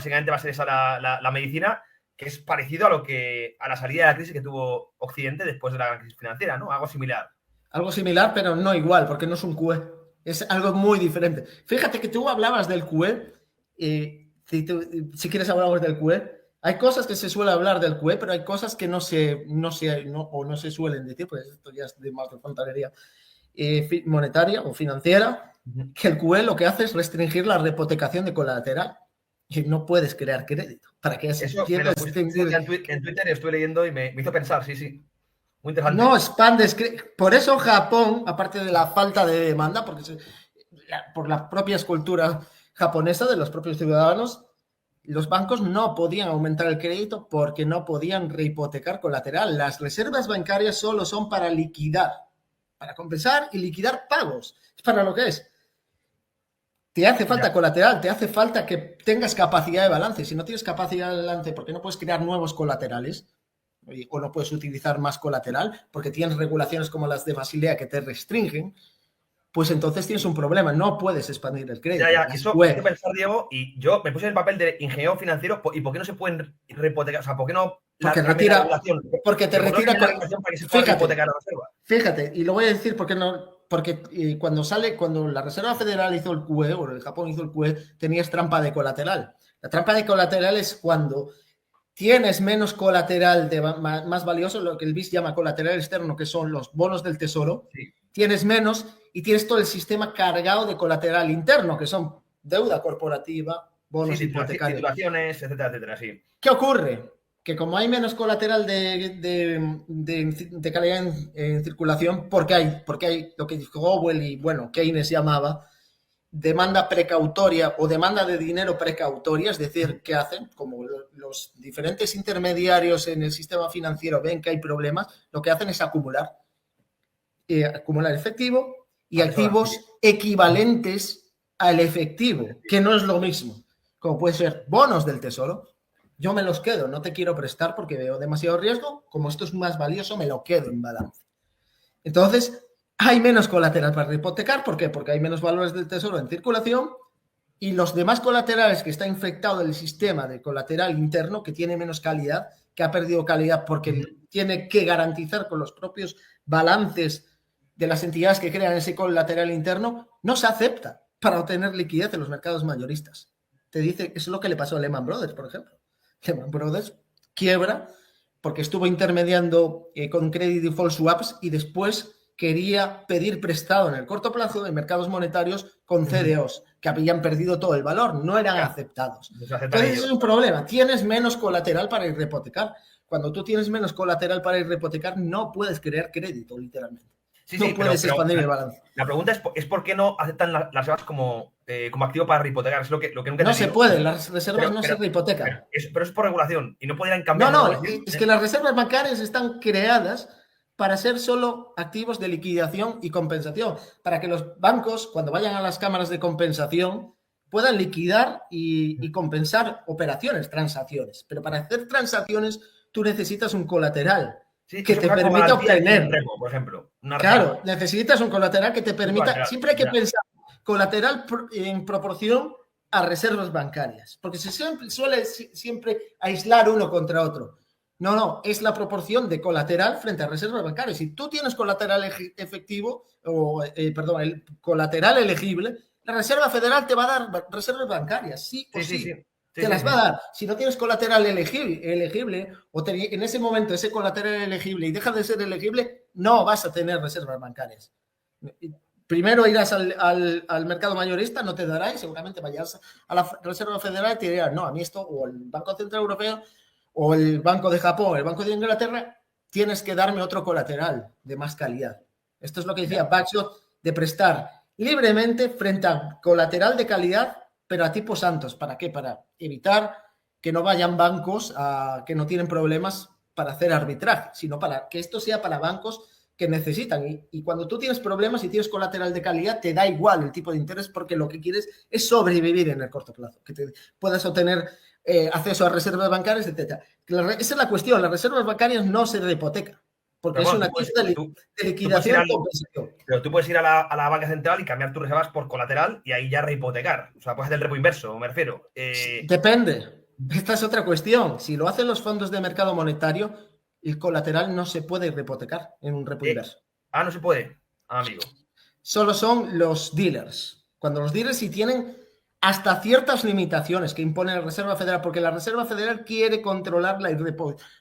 básicamente va a ser esa la medicina, que es parecido a la salida de la crisis que tuvo Occidente después de la gran crisis financiera, ¿no? Algo similar. Algo similar, pero no igual, porque no es un QE. Es algo muy diferente. Fíjate que tú hablabas del QE. Si quieres hablamos del QE. Hay cosas que se suele hablar del QE, pero hay cosas que no se suelen decir, pues esto ya es más de fontanería monetaria o financiera, que el QE lo que hace es restringir la rehipotecación de colateral. Y no puedes crear crédito. Para que Eso me lo puse en Twitter, estuve leyendo y me hizo pensar, sí. Muy interesante. No expandes. Por eso Japón, aparte de la falta de demanda, por la propia escultura japonesa de los propios ciudadanos, los bancos no podían aumentar el crédito porque no podían rehipotecar colateral. Las reservas bancarias solo son para liquidar, para compensar y liquidar pagos. Es para lo que es. Te hace falta colateral, te hace falta que tengas capacidad de balance. Si no tienes capacidad de balance, ¿por qué no puedes crear nuevos colaterales? O no puedes utilizar más colateral porque tienes regulaciones como las de Basilea que te restringen, pues entonces tienes un problema, no puedes expandir el crédito. Eso me hizo pensar, Diego, y yo me puse en el papel de ingeniero financiero, ¿y por qué no se pueden rehipotecar? O sea, ¿por qué no? Porque te retira para que se pueda hipotecar la reserva. Fíjate, y lo voy a decir porque no, porque cuando la Reserva Federal hizo el QE, o el Japón hizo el QE, tenías trampa de colateral. La trampa de colateral es cuando tienes menos colateral más valioso, lo que el BIS llama colateral externo, que son los bonos del tesoro, sí. Tienes menos y tienes todo el sistema cargado de colateral interno, que son deuda corporativa, bonos hipotecarios. Titulaciones, etcétera, sí. ¿Qué ocurre? Que como hay menos colateral de calidad en circulación, porque hay lo que dijo Powell y, Keynes llamaba demanda precautoria o demanda de dinero precautoria, es decir, ¿qué hacen? Como los diferentes intermediarios en el sistema financiero ven que hay problemas, lo que hacen es acumular efectivo y activos equivalentes al efectivo, que no es lo mismo, como puede ser bonos del tesoro. Yo me los quedo, no te quiero prestar porque veo demasiado riesgo, como esto es más valioso, me lo quedo en balance. Entonces, hay menos colateral para hipotecar. ¿Por qué? Porque hay menos valores del tesoro en circulación y los demás colaterales que está infectado el sistema de colateral interno, que tiene menos calidad, que ha perdido calidad porque tiene que garantizar con los propios balances de las entidades que crean ese colateral interno, no se acepta para obtener liquidez en los mercados mayoristas. Te dice, eso es lo que le pasó a Lehman Brothers, por ejemplo. Lehman Brothers quiebra porque estuvo intermediando con credit default swaps y después quería pedir prestado en el corto plazo de mercados monetarios con CDOs, que habían perdido todo el valor, no eran aceptados. Entonces, ese es un problema. Tienes menos colateral para ir a hipotecar. Cuando tú tienes menos colateral para ir a hipotecar, no puedes crear crédito, literalmente. No puedes expandir el balance. La pregunta es por qué no aceptan las reservas como activo para rehipotecar. Es lo que nunca no se puede, las reservas no se rehipotecan. Pero es por regulación y no podrían cambiar. Es que las reservas bancarias están creadas para ser solo activos de liquidación y compensación, para que los bancos, cuando vayan a las cámaras de compensación, puedan liquidar y compensar operaciones, transacciones. Pero para hacer transacciones, tú necesitas un colateral que te permita obtener. Por ejemplo. Claro, necesitas un colateral que te permita. Siempre hay que pensar colateral en proporción a reservas bancarias, porque se suele siempre aislar uno contra otro. No, es la proporción de colateral frente a reservas bancarias. Si tú tienes colateral efectivo, el colateral elegible, la Reserva Federal te va a dar reservas bancarias, sí o sí. Te las va a dar. Si no tienes colateral elegible o en ese momento ese colateral elegible y deja de ser elegible, no vas a tener reservas bancarias. Primero irás al mercado mayorista, no te dará y seguramente vayas a la Reserva Federal y te dirán, no, a mí esto, o el Banco Central Europeo, o el Banco de Japón, el Banco de Inglaterra, tienes que darme otro colateral de más calidad. Esto es lo que decía Bagshot, de prestar libremente frente a colateral de calidad, pero a tipos santos. ¿Para qué? Para evitar que no vayan bancos que no tienen problemas para hacer arbitraje, sino para que esto sea para bancos que necesitan. Y cuando tú tienes problemas y tienes colateral de calidad, te da igual el tipo de interés porque lo que quieres es sobrevivir en el corto plazo, que te puedas obtener acceso a reservas bancarias, etc. Esa es la cuestión. Las reservas bancarias no se rehipotecan. porque es un activo de liquidación. Pero tú puedes ir a la banca central y cambiar tus reservas por colateral y ahí ya rehipotecar. O sea, puedes hacer el repo inverso, me refiero. Depende. Esta es otra cuestión. Si lo hacen los fondos de mercado monetario, el colateral no se puede rehipotecar en un repo inverso. No se puede, amigo. Solo son los dealers. Cuando los dealers sí tienen hasta ciertas limitaciones que impone la Reserva Federal, porque la Reserva Federal quiere controlar la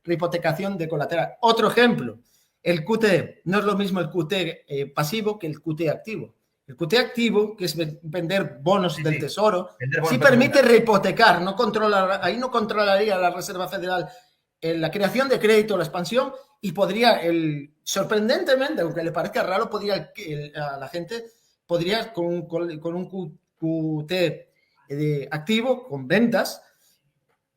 rehipotecación de colateral. Otro ejemplo, el QT. No es lo mismo el QT pasivo que el QT activo. El QT activo, que es vender bonos del Tesoro, sí permite rehipotecar. Ahí no controlaría la Reserva Federal la creación de crédito, la expansión, y podría, sorprendentemente, aunque le parezca raro, a la gente podría con un QT activo, con ventas,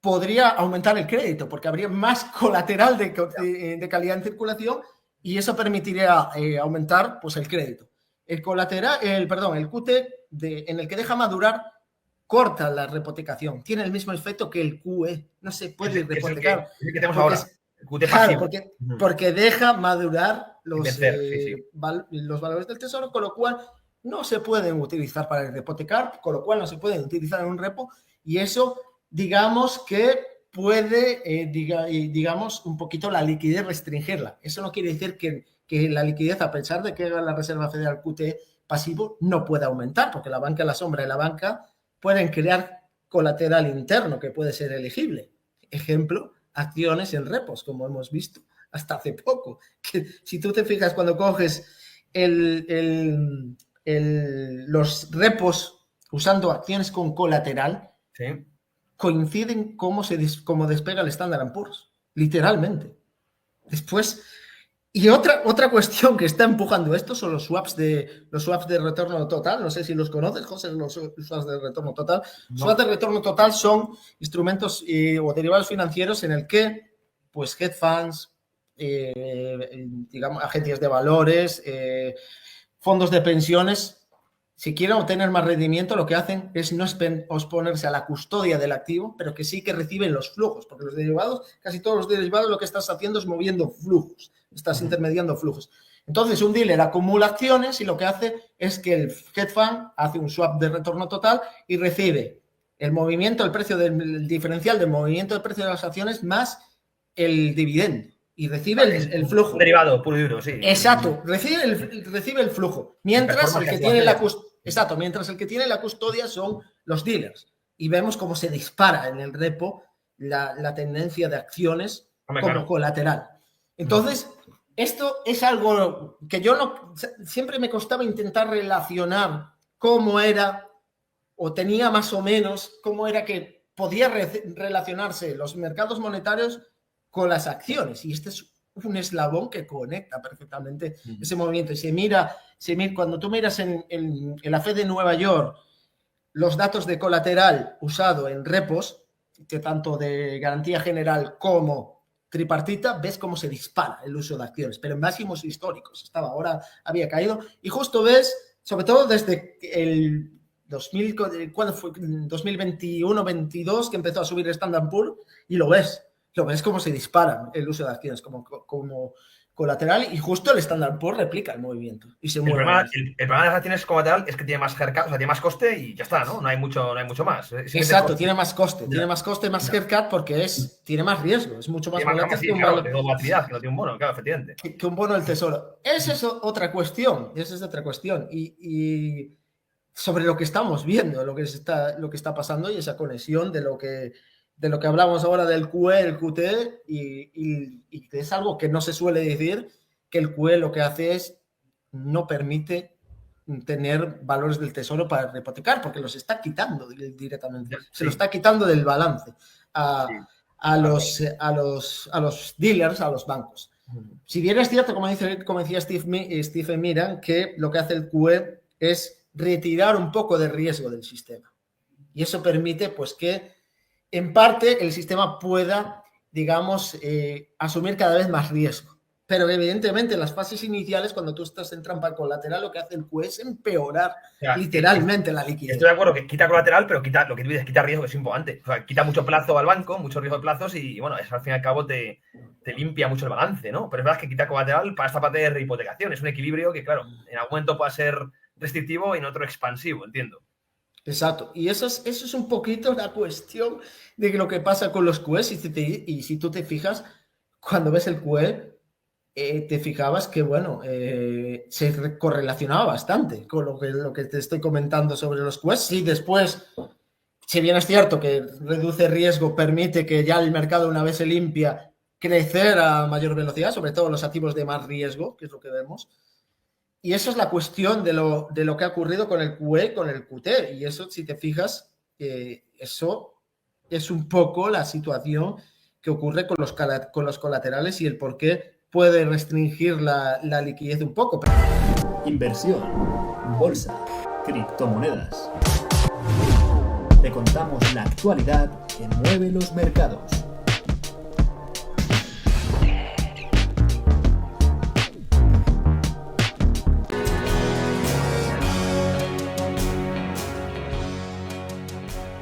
podría aumentar el crédito, porque habría más colateral de calidad en circulación y eso permitiría aumentar pues, el crédito. El QT en el que deja madurar corta la rehipotecación. Tiene el mismo efecto que el QE. No se puede rehipotecar. Es el que tenemos ahora. Claro, porque deja madurar los valores del tesoro, con lo cual no se pueden utilizar para rehipotecar, con lo cual no se pueden utilizar en un repo, y eso, digamos que puede, digamos, un poquito la liquidez restringirla. Eso no quiere decir que la liquidez, a pesar de que haga la Reserva Federal QT pasivo, no pueda aumentar, porque la banca, la sombra de la banca pueden crear colateral interno que puede ser elegible. Ejemplo, acciones en repos, como hemos visto hasta hace poco. Que si tú te fijas cuando coges los repos usando acciones con colateral, sí, coinciden cómo despega el Standard & Poor's, literalmente. Después, y otra cuestión que está empujando esto son los swaps de retorno total. No sé si los conoces, José, los swaps de retorno total. No. Swaps de retorno total son instrumentos o derivados financieros en el que, pues, hedge funds, digamos, agencias de valores, fondos de pensiones, si quieren obtener más rendimiento, lo que hacen es no exponerse a la custodia del activo, pero que sí que reciben los flujos, porque los derivados, casi todos los derivados, lo que estás haciendo es moviendo flujos, estás intermediando flujos. Entonces, un dealer acumula acciones y lo que hace es que el hedge fund hace un swap de retorno total y recibe el movimiento, el precio del diferencial del movimiento del precio de las acciones más el dividendo. Y recibe el flujo. Un derivado puro y duro, sí. Exacto, recibe el flujo. Mientras el que tiene mientras el que tiene la custodia son los dealers. Y vemos cómo se dispara en el repo la tendencia de acciones como colateral. Entonces, esto es algo que siempre me costaba intentar relacionar cómo era, o tenía más o menos, cómo era que podía relacionarse los mercados monetarios con las acciones, y este es un eslabón que conecta perfectamente ese movimiento. Y cuando tú miras en la Fed de Nueva York los datos de colateral usado en repos, que tanto de garantía general como tripartita, ves cómo se dispara el uso de acciones, pero en máximos históricos. Ahora había caído, y justo ves, sobre todo desde el 2021-22, que empezó a subir el Standard & Poor's, y lo ves cómo se dispara el uso de acciones como colateral, y justo el Standard & Poor's replica el movimiento y se mueve. El problema de las acciones colateral es que tiene más haircut, o sea, tiene más coste y ya está, ¿no? No hay mucho más. Exacto, tiene más coste, más haircut porque tiene más riesgo, es mucho más volátil que un bono. Que no tiene un bono, claro, efectivamente. Que un bono del tesoro. Esa es otra cuestión, y sobre lo que estamos viendo, lo que está pasando, y esa conexión de lo que hablamos ahora del QE, el QT, y que es algo que no se suele decir, que el QE lo que hace es no permite tener valores del tesoro para rehipotecar, porque los está quitando directamente, se lo está quitando del balance a los dealers, a los bancos. Si bien es cierto, como decía Stephen Miran, que lo que hace el QE es retirar un poco de riesgo del sistema, y eso permite pues que en parte el sistema pueda, digamos, asumir cada vez más riesgo. Pero evidentemente en las fases iniciales, cuando tú estás en trampa colateral, lo que hace el QE es empeorar literalmente la liquidez. Estoy de acuerdo que quita colateral, pero lo que tú dices, quita riesgo, que es importante. O sea, quita mucho plazo al banco, mucho riesgo de plazos, y bueno, eso al fin y al cabo te te limpia mucho el balance, ¿no? Pero es verdad que quita colateral para esta parte de rehipotecación. Es un equilibrio que, claro, en algún momento puede ser restrictivo y en otro expansivo, entiendo. Exacto. Y eso es un poquito la cuestión de lo que pasa con los QEs. Y si tú te fijas, cuando ves el QE, te fijabas que, bueno, se correlacionaba bastante con lo que te estoy comentando sobre los QEs. Sí, después, si bien es cierto que reduce riesgo, permite que ya el mercado, una vez se limpia, crecer a mayor velocidad, sobre todo los activos de más riesgo, que es lo que vemos. Y eso es la cuestión de lo que ha ocurrido con el QE, con el QT. Y eso, si te fijas, eso es un poco la situación que ocurre con los colaterales y el por qué puede restringir la liquidez un poco. Inversión, bolsa, criptomonedas. Te contamos la actualidad que mueve los mercados.